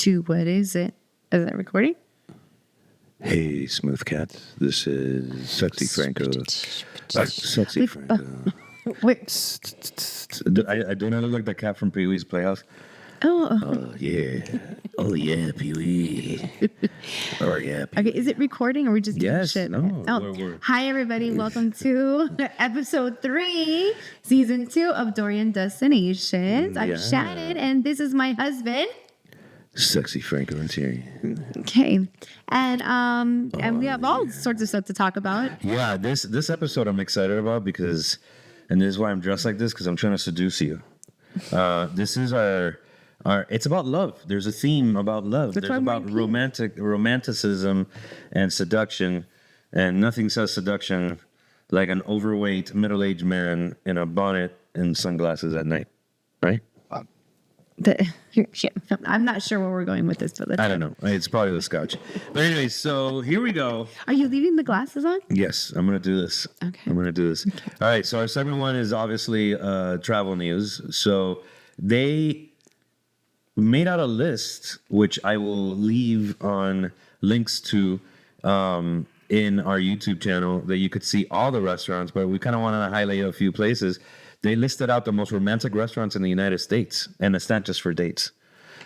2. What is it? Is that recording? Hey, Smooth Cat. This is Sexy Franco. Sexy Franco. Wait. I don't look like the cat from Pee Wee's Playhouse. Oh, yeah. Oh, yeah, Pee Wee. Oh, yeah, Pee Wee. okay. Is it recording or are we just Yes. shit? No. We're... Hi, everybody. Welcome to episode 3, season 2 of Dorian Destinations. I'm Shannon, and this is my husband. Sexy Franco and Thierry. Okay. And we have all sorts of stuff to talk about. Yeah, this episode I'm excited about because, and this is why I'm dressed like this, because I'm trying to seduce you. This is our it's about love. There's a theme about love. There's about romanticism and seduction, and nothing says seduction like an overweight middle-aged man in a bonnet and sunglasses at night, right? I'm not sure where we're going with this, but I don't know. It's probably the scotch. But anyway, so here we go. Are you leaving the glasses on? Yes, I'm going to do this. Okay. I'm going to do this. Okay. All right, so our segment 1 is obviously travel news. So they made out a list, which I will leave on links to in our YouTube channel that you could see all the restaurants, but we kind of want to highlight a few places. They listed out the most romantic restaurants in the United States, and it's not just for dates.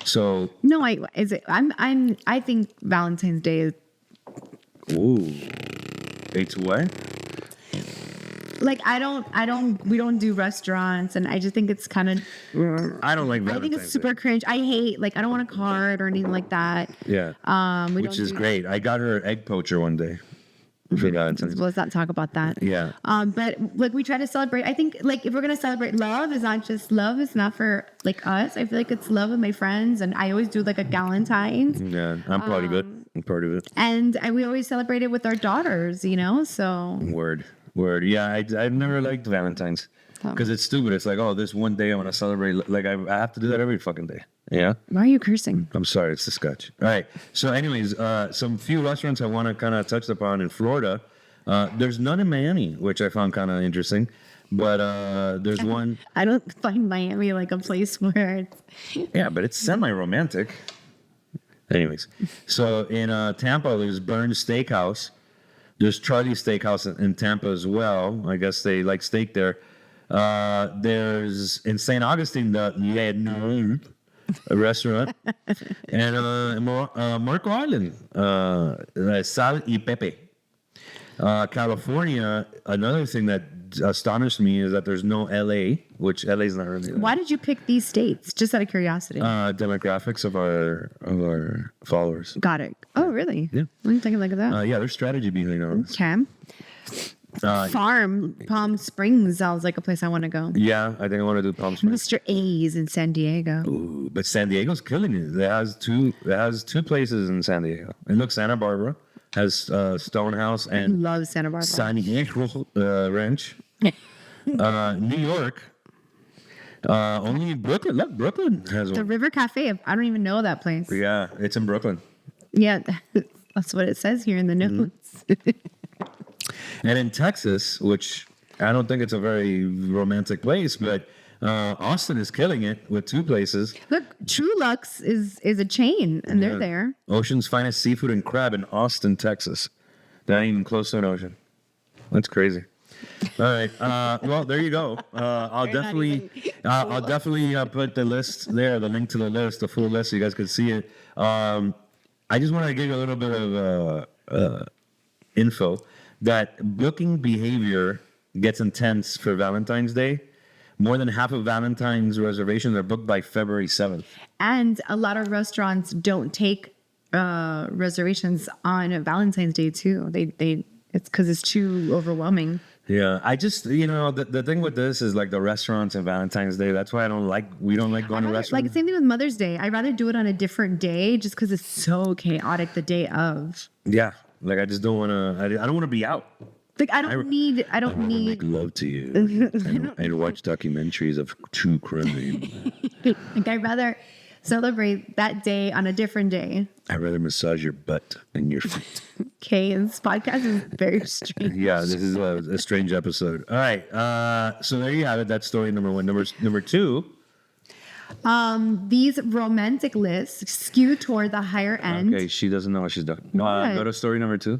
So no, I think Valentine's Day is. Ooh, it's what? Like we don't do restaurants, and I just think it's kind of. I don't like Valentine's I think it's super cringe. I hate I don't want a card or anything like that. Yeah. Which is great. I got her an egg poacher one day. Let's not talk about that. Yeah. But we try to celebrate. I think if we're gonna celebrate love, it's not just love. It's not for us. I feel like it's love with my friends, and I always do a Galentine's. Yeah, I'm part of it. I'm part of it. And we always celebrate it with our daughters. So. Word. Yeah, I've never liked Valentine's because it's stupid. It's like, this one day I want to celebrate. Like I have to do that every fucking day. Yeah. Why are you cursing? I'm sorry. It's the scotch. All right. So anyways, some few restaurants I want to kind of touch upon in Florida. There's none in Miami, which I found kind of interesting. But there's one. I don't find Miami like a place where it's... Yeah, but it's semi-romantic. Anyways. So in Tampa, there's Burns Steakhouse. There's Charlie's Steakhouse in Tampa as well. I guess they like steak there. There's in St. Augustine, the a restaurant, and Marco Island, Sal y Pepe. California, another thing that astonished me is that there's no LA, which LA is not really. Why did you pick these states? Just out of curiosity. Demographics of our followers. Got it. Oh, really? Yeah. What do you think of that? Yeah, there's strategy behind all this. Okay. Palm Springs sounds like a place I want to go. Yeah, I think I want to do Palm Springs. Mr. A's in San Diego. Ooh, but San Diego's killing it. It has two places in San Diego. And look, Santa Barbara has Stonehouse and I love Santa Barbara. San Diego Ranch. New York. Only Brooklyn. Look, Brooklyn has the one. River Cafe. I don't even know that place. Yeah, it's in Brooklyn. Yeah, that's what it says here in the notes. And in Texas, which I don't think it's a very romantic place, but Austin is killing it with 2 places. Look, True Lux is a chain, and they're there. Ocean's finest seafood and crab in Austin, Texas. That ain't even close to an ocean. That's crazy. All right. Well, there you go. I'll definitely put the list there, the link to the list, the full list, so you guys can see it. I just want to give you a little bit of info that booking behavior gets intense for Valentine's Day. More than half of Valentine's reservations are booked by February 7th. And a lot of restaurants don't take reservations on Valentine's Day too. It's because it's too overwhelming. Yeah, I just, the thing with this is like the restaurants and Valentine's Day. That's why we don't like going to restaurants. Like same thing with Mother's Day. I'd rather do it on a different day just because it's so chaotic the day of. Yeah, like I just don't want to, I don't want to be out. Like I don't need. Make love to you and watch documentaries of true crime. Like I'd rather celebrate that day on a different day. I'd rather massage your butt and your feet. Okay, this podcast is very strange. Yeah, this is a strange episode. All right, so there you have it. That's story number 1. Number 2. These romantic lists skew toward the higher end. Okay, she doesn't know what she's done. What? Go to story number 2.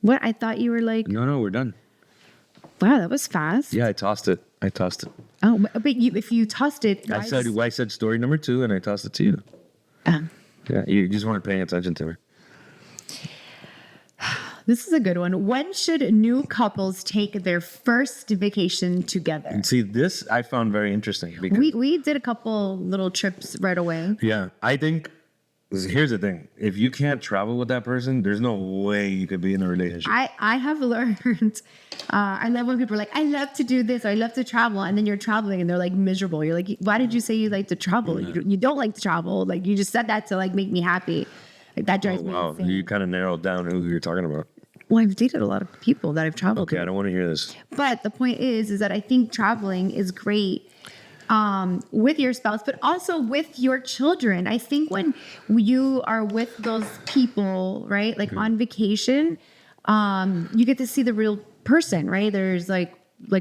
What? I thought you were like, No, we're done. wow, that was fast. Yeah, I tossed it. Oh, but if you tossed it, I said story number 2, and I tossed it to you. Yeah, you just weren't paying attention to me. This is a good one. When should new couples take their first vacation together? See, this I found very interesting because We did a couple little trips right away. yeah, I think here's the thing: if you can't travel with that person, there's no way you could be in a relationship. I have learned. I love when people are like, I love to do this or I love to travel, and then you're traveling and they're like miserable. You're like, why did you say you like to travel? You don't like to travel. Like you just said that to like make me happy. Like that drives me insane. You kind of narrowed down who you're talking about. Well, I've dated a lot of people that I've traveled Okay, with. I don't want to hear this. But the point is that I think traveling is great with your spouse, but also with your children. I think when you are with those people, right, like on vacation, you get to see the real person, right? There's like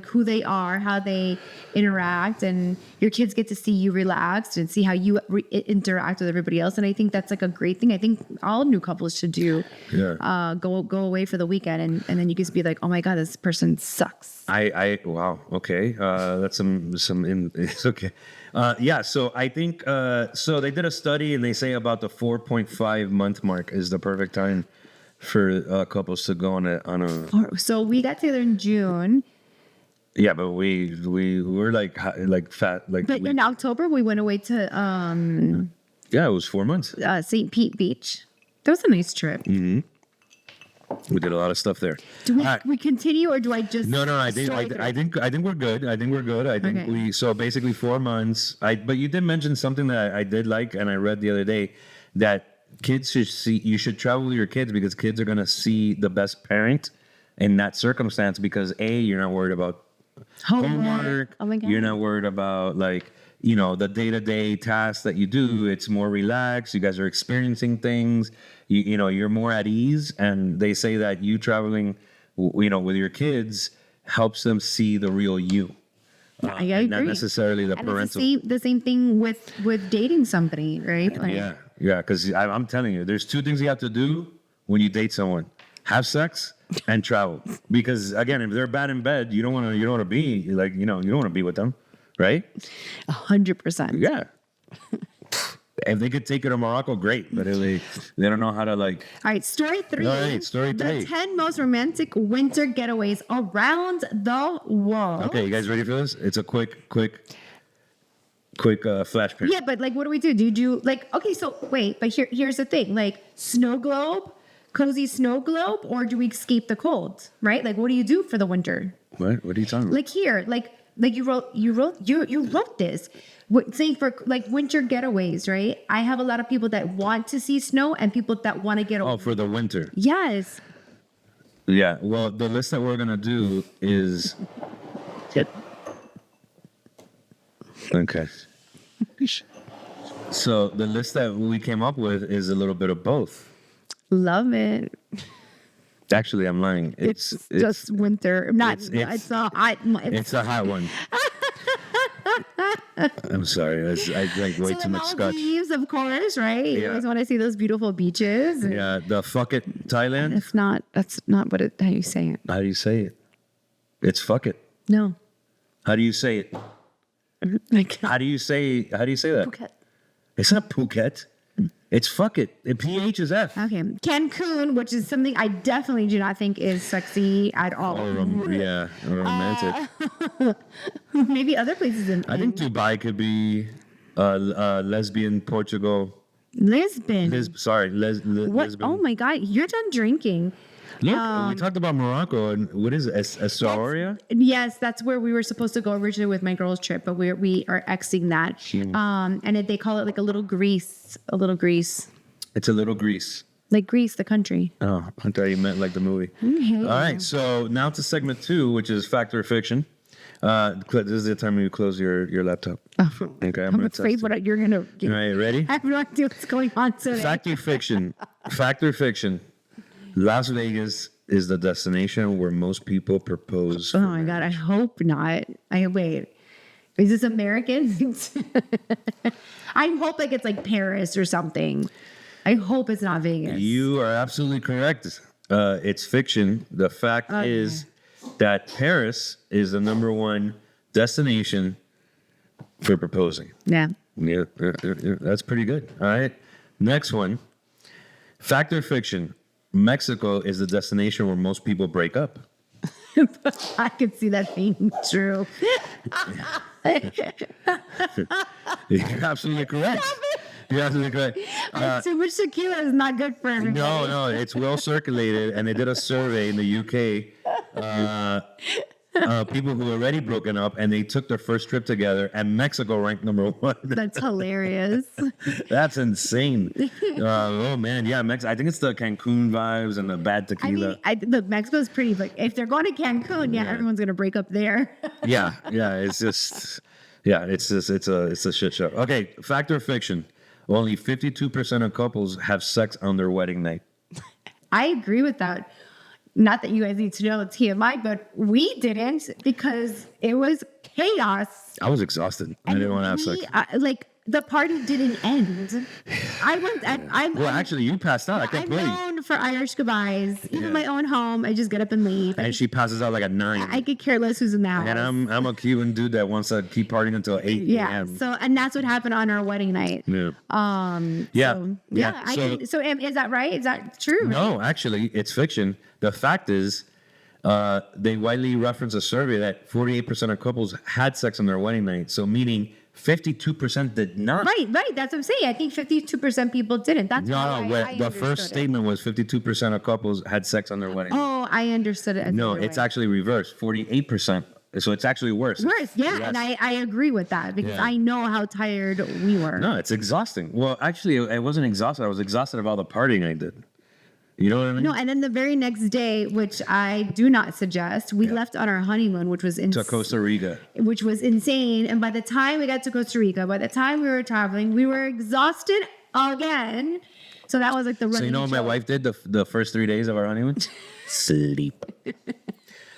who they are, how they interact, and your kids get to see you relaxed and see how you interact with everybody else. And I think that's like a great thing. I think all new couples should do. Yeah. Go away for the weekend, and then you can just be like, oh my god, this person sucks. Wow. Okay. That's it's okay. Yeah. So I think so they did a study and they say about the 4.5 month mark is the perfect time for couples to go on a. So we got together in June. Yeah, but we were like fat like. But in October we went away to yeah, it was 4 months. St. Pete Beach. That was a nice trip. Mm-hmm. We did a lot of stuff there. Do we continue or do I just? No. I think we're good. I think Okay. we so basically 4 months. But you did mention something that I did like, and I read the other day that kids should see. You should travel with your kids because kids are gonna see the best parent in that circumstance because you're not worried about homework. Oh my God. You're not worried about the day-to-day tasks that you do. It's more relaxed. You guys are experiencing things. You're more at ease. And they say that you traveling, with your kids helps them see the real you. I agree. Not necessarily the And parental. it's the same thing with dating somebody, right? Like, Yeah. Because I'm telling you, there's 2 things you have to do when you date someone: have sex and travel. Because again, if they're bad in bed, you don't want to be like, you don't want to be with them, right? 100%. Yeah. If they could take it to Morocco, great. But if they don't know how to like. All right, story 3. All right, story 3. The 10 most romantic winter getaways around the world. Okay, you guys ready for this? It's a quick flash period. Yeah, but like, what do we do? Do you do like, okay, so wait, but here's the thing, like snow globe, cozy snow globe, or do we escape the cold, right? Like, what do you do for the winter? What are you talking about? Like here, like you wrote this. Saying for like winter getaways, right? I have a lot of people that want to see snow and people that want to get away. Oh, for the winter. Yes. Yeah. Well, the list that we're gonna do is. Okay. So the list that we came up with is a little bit of both. Love it. Actually, I'm lying. It's just winter. It's a hot. It's a hot one. I'm sorry. I drank way too much scotch. Maldives, of course, right? You always want to see those beautiful beaches. Yeah, the fuck it, Thailand. That's not how you say it. How do you say it? It's fuck it. No. How do you say it? Like, How do you say that? Phuket. It's not Phuket. It's fuck it. The PH is F. Okay. Cancun, which is something I definitely do not think is sexy at all. Or romantic. Maybe other places I think Dubai could be lesbian Portugal. Lisbon. Sorry, What? Lisbon. Oh my God, you're done drinking. Look, we talked about Morocco and what is it? Essaouira? Yes, that's where we were supposed to go originally with my girls' trip, but we are Xing that. And they call it like a little Greece. It's a little Greece. Like Greece, the country. Oh, I thought you meant like the movie. Okay. All right, so now to segment 2, which is fact or fiction. This is the time you close your laptop. Oh, Okay, I'm afraid what you're gonna. All right, ready? I have no idea what's going on today. Fact or fiction? Fact or fiction? Las Vegas is the destination where most people propose. Oh my God, I hope not. Wait. Is this American? I hope like it's like Paris or something. I hope it's not Vegas. You are absolutely correct. It's fiction. The fact is that Paris is the number one destination for proposing. Yeah. Yeah, that's pretty good. All right. Next one. Fact or fiction? Mexico is the destination where most people break up. I could see that being true. You're absolutely correct. You're absolutely correct. Too much tequila is not good for everybody. No, it's well circulated, and they did a survey in the UK. People who already broken up, and they took their first trip together, and Mexico ranked number one. That's hilarious. That's insane. Oh man, yeah, I think it's the Cancun vibes and the bad tequila. Look, Mexico's pretty, but if they're going to Cancun, everyone's gonna break up there. yeah, it's a shit show. Okay, fact or fiction? Only 52% of couples have sex on their wedding night. I agree with that. Not that you guys need to know TMI, but we didn't because it was chaos. I was exhausted. I didn't want to have sex. Like the party didn't end. Well, actually, you passed out. I can't I'm believe. known for Irish goodbyes. Even my own home, I just get up and leave. And she passes out like at 9. I could care less who's in the house. And I'm a Cuban dude that wants to keep partying until 8 a.m. So and that's what happened on our wedding night. Yeah. So is that right? Is that true? Right? No, actually, it's fiction. The fact is, they widely reference a survey that 48% of couples had sex on their wedding night. So meaning 52% did not. Right. That's what I'm saying. I think 52% people didn't. That's the first statement was 52% of couples had sex on their wedding. Oh, I understood it. No, it's actually reversed. 48%. So it's actually worse. Worse, yeah. Yes. And I agree with that because I know how tired we were. No, it's exhausting. Well, actually, I wasn't exhausted. I was exhausted of all the partying I did. You know what I mean? No, and then the very next day, which I do not suggest, we left on our honeymoon, which was to Costa Rica, which was insane. And by the time we got to Costa Rica, by the time we were traveling, we were exhausted again. So that was like the running. So you know what my wife did the first 3 days of our honeymoon? Sleep.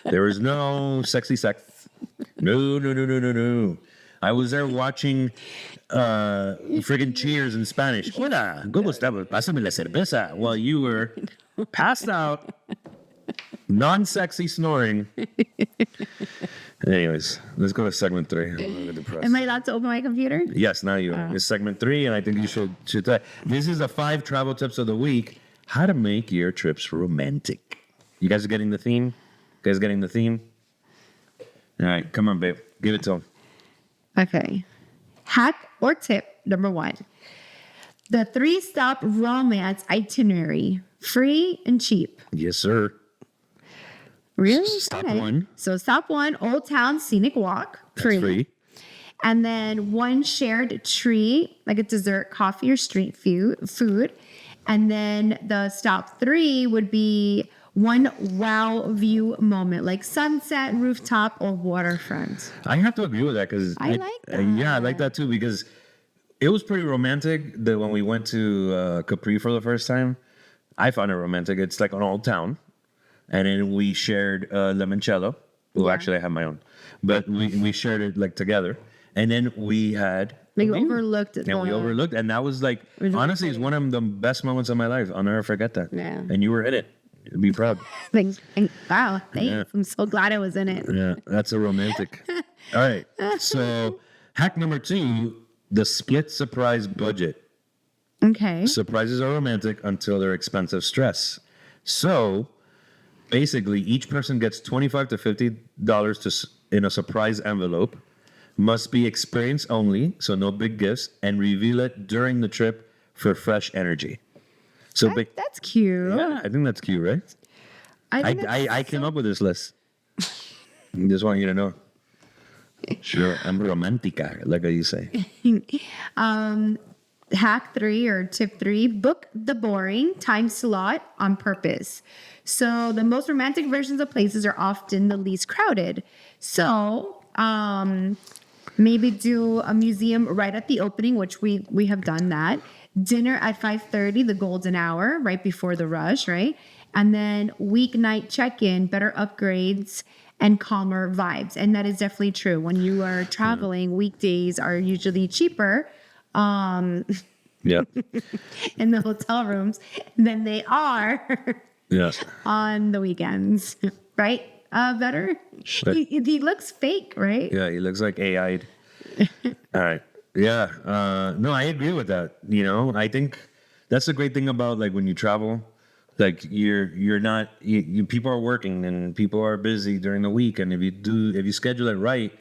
There was no sexy sex. No. I was there watching friggin' Cheers in Spanish. Hola, ¿cómo estamos? Pásame la cerveza. While you were passed out, non-sexy snoring. Anyways, let's go to segment 3. I'm a little depressed. Am I allowed to open my computer? Yes, now you are. It's segment 3, and I think you should try. This is the 5 travel tips of the week. How to make your trips romantic. You guys are getting the theme? All right, come on, babe. Give it to them. Okay. Hack or tip number 1. The 3-stop romance itinerary. Free and cheap. Yes, sir. Really? Stop 1. So stop 1, Old Town Scenic Walk. That's free. And then 1 shared treat, like a dessert, coffee, or street food. And then the stop 3 would be 1 wow view moment, like sunset, rooftop, or waterfront. I have to agree with that because I like that. Yeah, I like that too because it was pretty romantic that when we went to Capri for the first time. I found it romantic. It's like an old town. And then we shared limoncello. Well, actually, I have my own. But we shared it like together. And then we had... Like overlooked it. And we overlooked. And that was like, honestly, it's one of the best moments of my life. I'll never forget that. Yeah. And you were in it. Be proud. Wow, thanks. Yeah. I'm so glad I was in it. Yeah, that's a romantic. All right. So, hack number 2, the split surprise budget. Okay. Surprises are romantic until they're expensive stress. So, basically, each person gets $25 to $50 in a surprise envelope. Must be experience only, so no big gifts, and reveal it during the trip for fresh energy. So that's cute. Yeah, I think that's cute, right? I came up with this list. Just want you to know. Sure, I'm romantica, like you say. Hack 3 or tip 3, book the boring time slot on purpose. So the most romantic versions of places are often the least crowded. So maybe do a museum right at the opening, which we have done that. Dinner at 5:30, the golden hour, right before the rush, right? And then weeknight check-in, better upgrades and calmer vibes. And that is definitely true. When you are traveling, weekdays are usually cheaper Yeah. in the hotel rooms than they are Yes. on the weekends, right? Better. Right. He looks fake, right? Yeah, he looks like AI'd. All right. Yeah. No, I agree with that. I think that's the great thing about like when you travel, like you're not people are working and people are busy during the week, and if you schedule it right,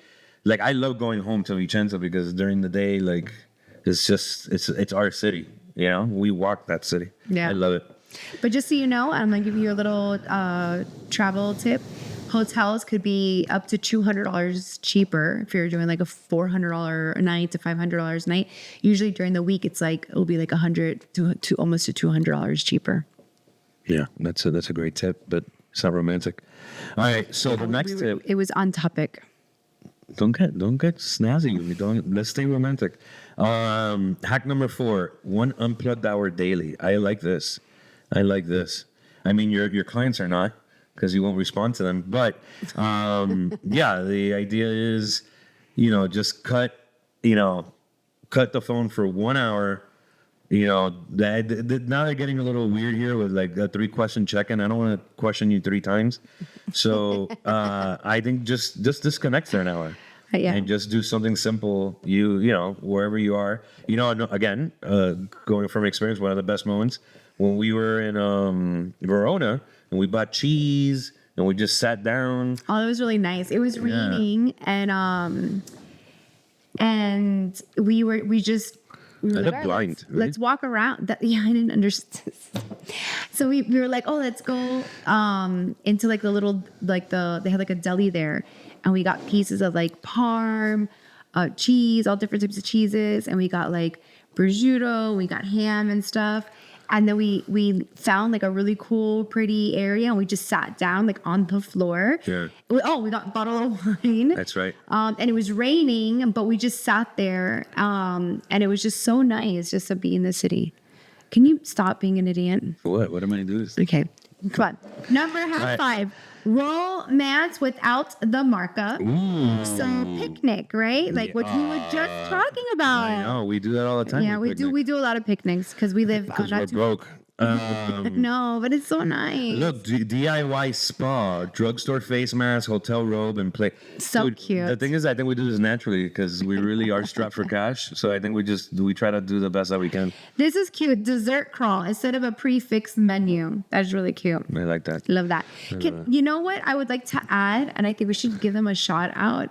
like I love going home to Vicenza because during the day, like it's our city. We walk that city. Yeah. I love it. But just so you know, I'm gonna give you a little travel tip. Hotels could be up to $200 cheaper if you're doing like a $400 a night to $500 a night. Usually during the week, it'll be like $100 to almost to $200 cheaper. Yeah, that's a great tip, but it's not romantic. All right, so the next tip. It was on topic. Don't get snazzy with me. Let's stay romantic. Hack number 4: 1 unplugged hour daily. I like this. I mean, your clients are not, because you won't respond to them. But yeah, the idea is, just cut the phone for 1 hour. Now they're getting a little weird here with like a 3-question check-in. I don't want to question you 3 times. So I think just disconnect for an hour. Yeah. And just do something simple. Wherever you are. Again, going from experience, one of the best moments when we were in Verona and we bought cheese and we just sat down. Oh, it was really nice. It was raining and we were look blind. Let's walk around. I didn't understand. So we were like, oh, let's go into like the little they had like a deli there, and we got pieces of like parm, cheese, all different types of cheeses, and we got like prosciutto, we got ham and stuff. And then we found like a really cool, pretty area, and we just sat down like on the floor. Yeah. We got a bottle of wine. That's right. And it was raining, but we just sat there, and it was just so nice just to be in the city. Can you stop being an idiot? What? What am I doing? Okay, come on. Number right. 5. Romance without the markup. Ooh. So picnic, right? Like what we were just talking about. I know. We do that all the time. Yeah, we do. We do a lot of picnics because we live Because not we're too. broke. No, but it's so nice. Look, DIY spa, drugstore face mask, hotel robe, and play. So cute. The thing is, I think we do this naturally because we really are strapped for cash. So I think we try to do the best that we can. This is cute. Dessert crawl instead of a prefix menu. That's really cute. I like that. Love that. You know what I would like to add, and I think we should give them a shout out.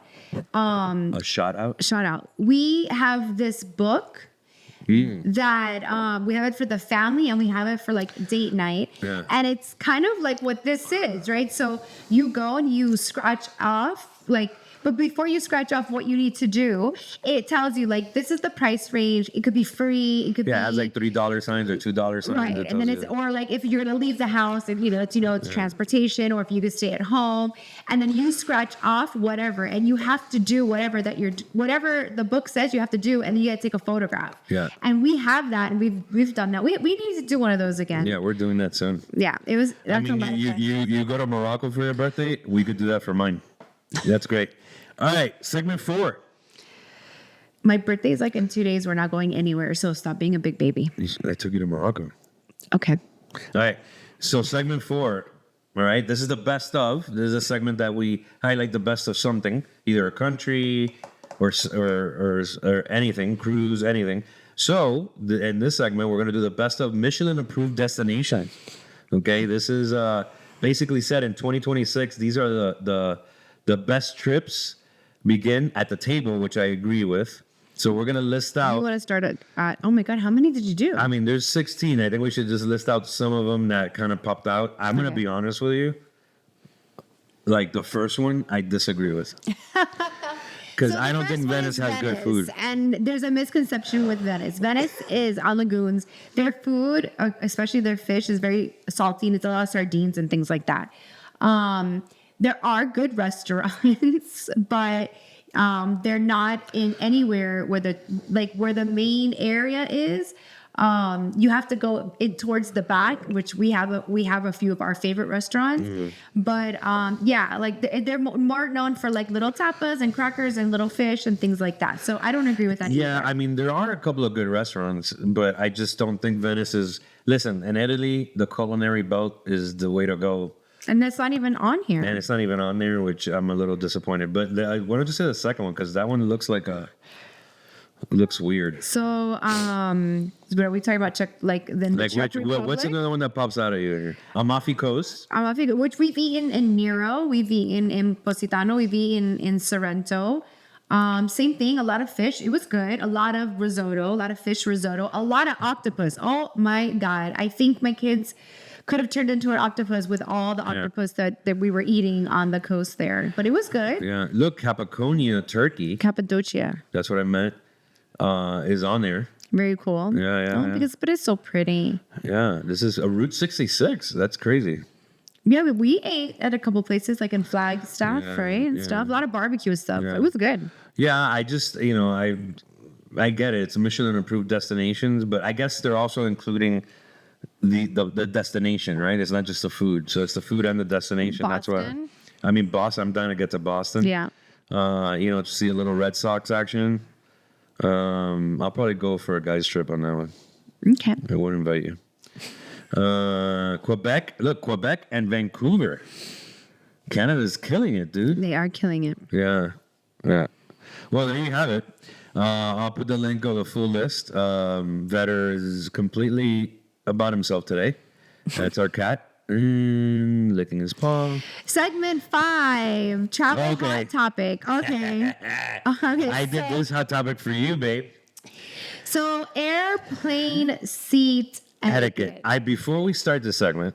A shout out? Shout out. We have this book that we have it for the family, and we have it for like date night. Yeah. And it's kind of like what this is, right? So you go and you scratch off but before you scratch off what you need to do, it tells you like this is the price range. It could be free. It could be it has like $3 signs or $2 signs. Right. And then it's or like if you're gonna leave the house and it's transportation, or if you could stay at home, and then you scratch off whatever, and you have to do whatever the book says you have to do, and then you gotta take a photograph. Yeah. And we have that, and we've done that. We need to do one of those again. Yeah, we're doing that soon. Yeah. That's a lot of fun. you go to Morocco for your birthday, we could do that for mine. That's great. All right, segment 4. My birthday is like in 2 days. We're not going anywhere, so stop being a big baby. I took you to Morocco. Okay. All right, so segment 4. All right, this is the best of. This is a segment that we highlight the best of something, either a country or anything, cruise, anything. So in this segment, we're going to do the best of Michelin-approved destinations. Okay, this is basically set in 2026. These are the best trips begin at the table, which I agree with. So we're going to list out. You want to start at oh my God, how many did you do? I mean, there's 16. I think we should just list out some of them that kind of popped out. I'm going to be honest with you. Like the first one, I disagree with. Because I don't think Venice has good food. And there's a misconception with Venice. Venice is on lagoons. Their food, especially their fish, is very salty, and it's a lot of sardines and things like that. There are good restaurants, but they're not in anywhere where the main area is. You have to go towards the back, which we have a few of our favorite restaurants. But yeah, like they're more known for like little tapas and crackers and little fish and things like that. So I don't agree with that. Yeah, either. I mean, there are a couple of good restaurants, but I just don't think Venice is. Listen, in Italy, the culinary belt is the way to go. And that's not even on here. And it's not even on there, which I'm a little disappointed. But why don't you say the second one? Because that one looks like looks weird. So, where we talking about Czech, like the Like, Czech Republic? what's another one that pops out at you here? Amalfi Coast? Which we've eaten in Nero, we've eaten in Positano, we've eaten in Sorrento. Same thing, a lot of fish. It was good. A lot of risotto, a lot of fish risotto, a lot of octopus. Oh my God. I think my kids could have turned into an octopus with all the octopus that we were eating on the coast there. But it was good. Yeah. Look, Cappadocia, Turkey. Cappadocia. That's what I meant. Is on there. Very cool. Yeah. But it's so pretty. Yeah. This is a Route 66. That's crazy. Yeah, but we ate at a couple places like in Flagstaff, right? And stuff. A lot of barbecue stuff. Yeah. It was good. Yeah, I just, I get it. It's Michelin-approved destinations, but I guess they're also including the destination, right? It's not just the food. So it's the food and the destination. Boston. That's why. I mean, Boston. I'm dying to get to Boston. Yeah. To see a little Red Sox action. I'll probably go for a guy's trip on that one. Okay. I would invite you. Quebec. Look, Quebec and Vancouver. Canada's killing it, dude. They are killing it. Yeah. Well, there you have it. I'll put the link of the full list. Vetter is completely about himself today. That's our cat. Licking his paw. Segment 5, travel hot topic. Okay. I did this hot topic for you, babe. So airplane seat etiquette. Before we start this segment,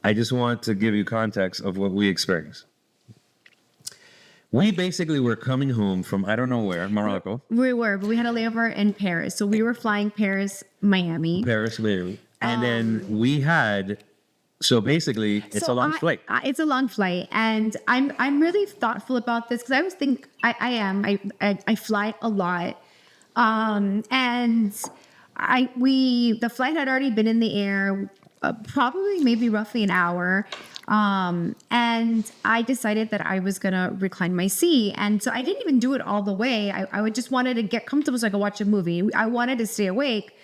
I just want to give you context of what we experienced. We basically were coming home from I don't know where, Morocco. We were, but we had a layover in Paris. So we were flying Paris, Miami. And then we had, so basically, it's a long flight. It's a long flight. And I'm really thoughtful about this because I always think I fly a lot. And the flight had already been in the air, probably maybe roughly an hour. And I decided that I was going to recline my seat. And so I didn't even do it all the way. I would just wanted to get comfortable so I could watch a movie. I wanted to stay awake.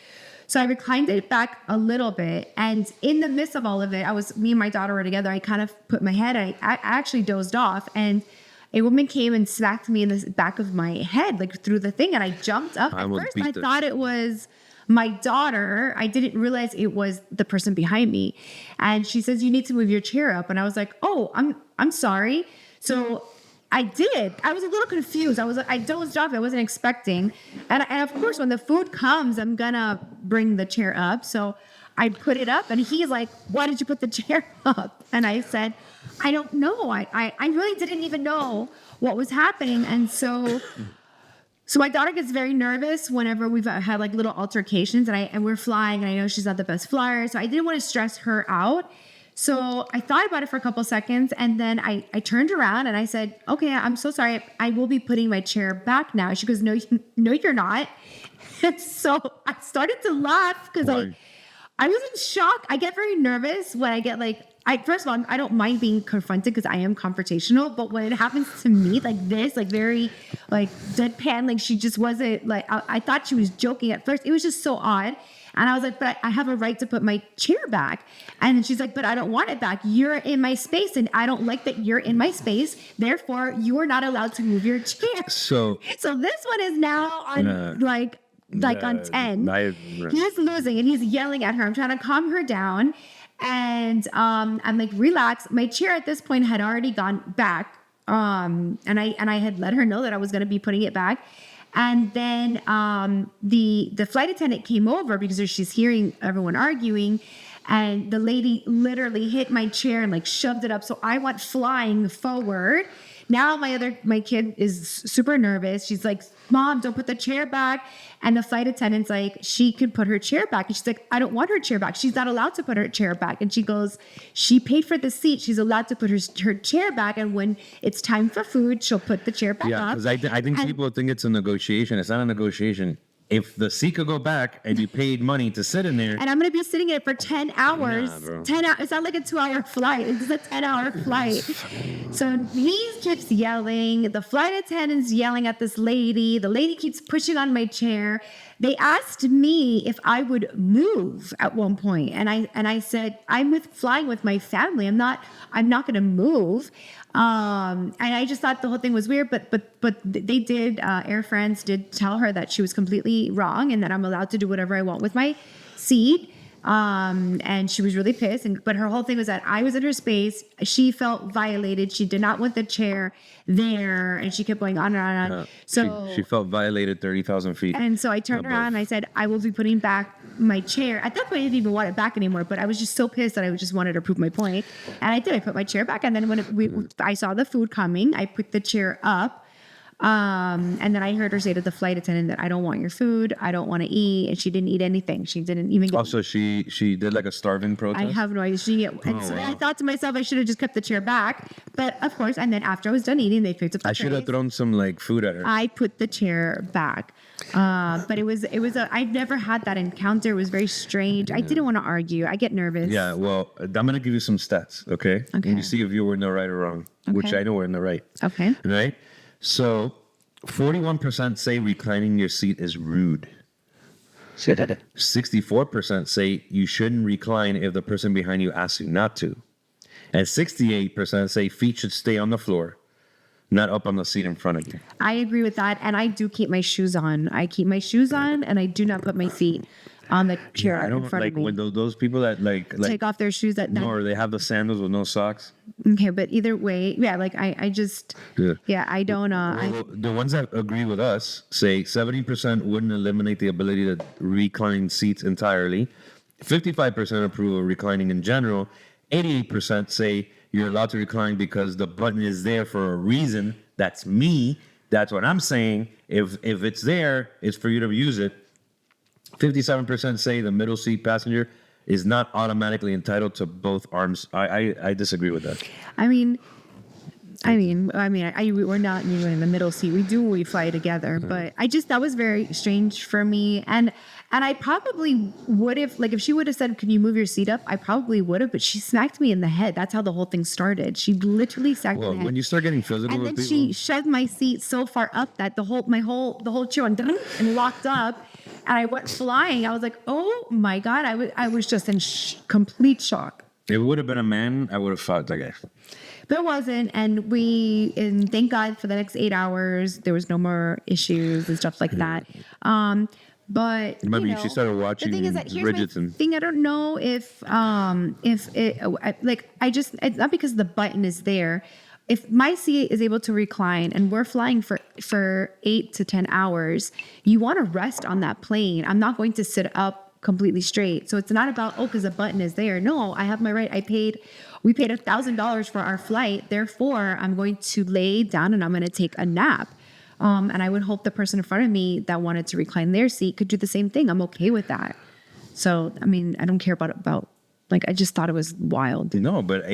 So I reclined it back a little bit. And in the midst of all of it, me and my daughter were together. I kind of put my head, I actually dozed off. And a woman came and smacked me in the back of my head, like through the thing. And I jumped up. At first, I thought it was my daughter. I didn't realize it was the person behind me. And she says, "You need to move your chair up." And I was like, "Oh, I'm sorry." So I did. I was a little confused. I dozed off. I wasn't expecting. And of course, when the food comes, I'm gonna bring the chair up. So I put it up and he's like, "Why did you put the chair up?" And I said, "I don't know. I really didn't even know what was happening." And so my daughter gets very nervous whenever we've had like little altercations and we're flying and I know she's not the best flyer. So I didn't want to stress her out. So I thought about it for a couple seconds and then I turned around and I said, "Okay, I'm so sorry. I will be putting my chair back now." She goes, No, you're not." And so I started to laugh because I was in shock. I get very nervous when I get first of all, I don't mind being confronted because I am confrontational, but when it happens to me like this, like very like deadpan, like she just wasn't like, I thought she was joking at first. It was just so odd. And I was like, "But I have a right to put my chair back." And then she's like, "But I don't want it back. You're in my space and I don't like that you're in my space. Therefore, you are not allowed to move your chair." So this one is now on on 10. He's losing and he's yelling at her. I'm trying to calm her down. And I'm like, "Relax." My chair at this point had already gone back. And I had let her know that I was going to be putting it back. And then the flight attendant came over because she's hearing everyone arguing. And the lady literally hit my chair and like shoved it up. So I went flying forward. Now my kid is super nervous. She's like, "Mom, don't put the chair back." And the flight attendant's like, "She could put her chair back." And she's like, "I don't want her chair back. She's not allowed to put her chair back." And she goes, "She paid for the seat. She's allowed to put her chair back. And when it's time for food, she'll put the chair back up." Yeah, because I think people think it's a negotiation. It's not a negotiation. if the seat could go back and you paid money to sit in there, And I'm going to be sitting in it for 10 hours. Nah, bro. 10 hours. It's not like a 2-hour flight. It's a 10-hour flight. So he keeps yelling. The flight attendant's yelling at this lady. The lady keeps pushing on my chair. They asked me if I would move at one point, and I said, I'm flying with my family. I'm not going to move. And I just thought the whole thing was weird, but they did, Air France did tell her that she was completely wrong and that I'm allowed to do whatever I want with my seat. And she was really pissed. But her whole thing was that I was in her space. She felt violated. She did not want the chair there. And she kept going on and on and on. So she felt violated 30,000 feet. And so I turned around and I said, I will be putting back my chair. At that point, I didn't even want it back anymore. But I was just so pissed that I just wanted to prove my point. And I did. I put my chair back. And then when I saw the food coming, I picked the chair up. And then I heard her say to the flight attendant that I don't want your food, I don't want to eat, and she didn't eat anything. She didn't even get. Also, she did like a starving protest. I have no idea. So I thought to myself, I should have just kept the chair back. But of course, and then after I was done eating, they picked up the I should have trays. thrown some like food at her. I put the chair back. But I've never had that encounter. It was very strange. I didn't want to argue. I get nervous. Yeah, well, I'm gonna give you some stats, okay? Okay. And you see if you were in the right or wrong, which Okay. I know we're in the right. Okay. Right? So, 41% say reclining your seat is rude. 64% say you shouldn't recline if the person behind you asks you not to. And 68% say feet should stay on the floor, not up on the seat in front of you. I agree with that. And I do keep my shoes on. I keep my shoes on and I do not put my feet on the chair I in don't front like of me. when those people that like Take off their shoes at no, or they have the sandals with no socks. Okay, but either way, yeah, like I just, Yeah. I don't, Well, the ones that agree with us say 70% wouldn't eliminate the ability to recline seats entirely. 55% approve of reclining in general. 88% say you're allowed to recline because the button is there for a reason. That's me. That's what I'm saying. If it's there, it's for you to use it. 57% say the middle seat passenger is not automatically entitled to both arms. I disagree with that. I mean, we're not usually in the middle seat. We fly together, but that was very strange for me. And I probably would have, like, if she would have said, "Can you move your seat up?" I probably would have, but she smacked me in the head. That's how the whole thing started. She literally smacked me in the head. When you start getting physical And with then people, she shoved my seat so far up that the whole chair went and locked up, and I went flying. I was like, "Oh my god!" I was just in complete shock. if it would have been a man, I would have fought that guy. But it wasn't, and thank God for the next 8 hours, there was no more issues and stuff like that. But Maybe she started watching the thing is that here's Bridgerton. my thing. I don't know if it's not because the button is there. If my seat is able to recline and we're flying for 8 to 10 hours, you want to rest on that plane. I'm not going to sit up completely straight. So it's not about, because the button is there. No, I have my right. We paid $1,000 for our flight. Therefore, I'm going to lay down and I'm going to take a nap. And I would hope the person in front of me that wanted to recline their seat could do the same thing. I'm okay with that. So, I mean, I don't care about like, I just thought it was wild. No, but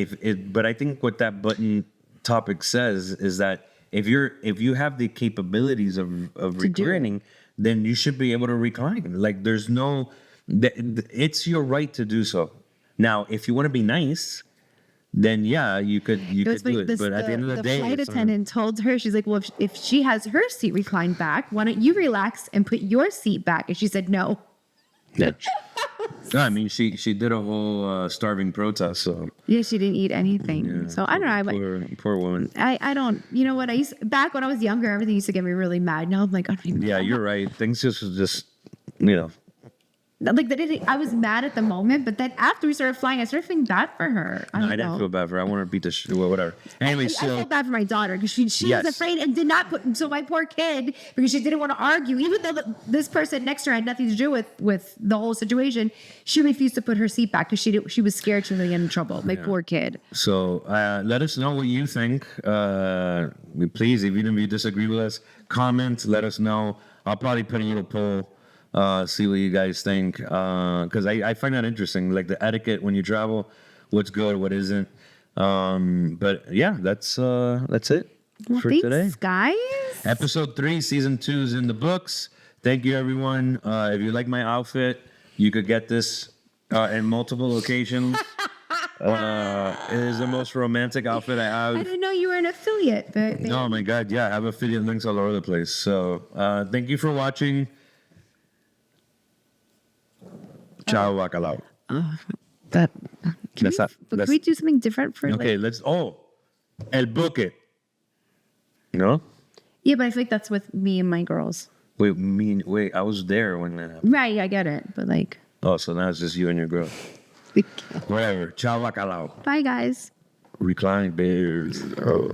but I think what that button topic says is that if you have the capabilities of reclining, then you should be able to recline. Like, there's no, it's your right to do so. Now, if you want to be nice, then yeah, you could do it. But at the end of the day, flight attendant told her, she's like, well, if she has her seat reclined back, why don't you relax and put your seat back? And she said no. Yeah. No, I mean, she did a whole starving protest. So yeah, she didn't eat anything. Yeah, so I don't know. Poor woman. I don't. You know what? Back when I was younger, everything used to get me really mad. Now I'm like, I don't even. Yeah, you're right. Things just you know. Like I was mad at the moment, but then after we started flying, I started feeling bad for her. I didn't feel bad for her. I want to beat the whatever. Anyway, I felt bad for my daughter because she was afraid and did not put. So my poor kid, because she didn't want to argue, even though this person next to her had nothing to do with the whole situation, she refused to put her seat back because she was scared she was going to get in trouble. My poor kid. So let us know what you think. Please, even if you disagree with us, comment. Let us know. I'll probably put a little poll. See what you guys think, because I find that interesting, like the etiquette when you travel, what's good, what isn't. But yeah, that's it for thanks, today, guys. Episode 3, season 2 is in the books. Thank you, everyone. If you like my outfit, you could get this in multiple locations. It is the most romantic outfit I I have. didn't know you were an affiliate. But Oh my God, yeah, I have affiliate links all over the place. So thank you for watching. Ciao, bacalao. Can That's- we do something different for Okay, let's. Oh, el buque. No? Yeah, but I feel like that's with me and my girls. Wait, I was there when that happened. Right, I get it. But like, Oh, so now it's just you and your girl. Whatever. Ciao, bacalao. bye guys. Recline bears. Oh.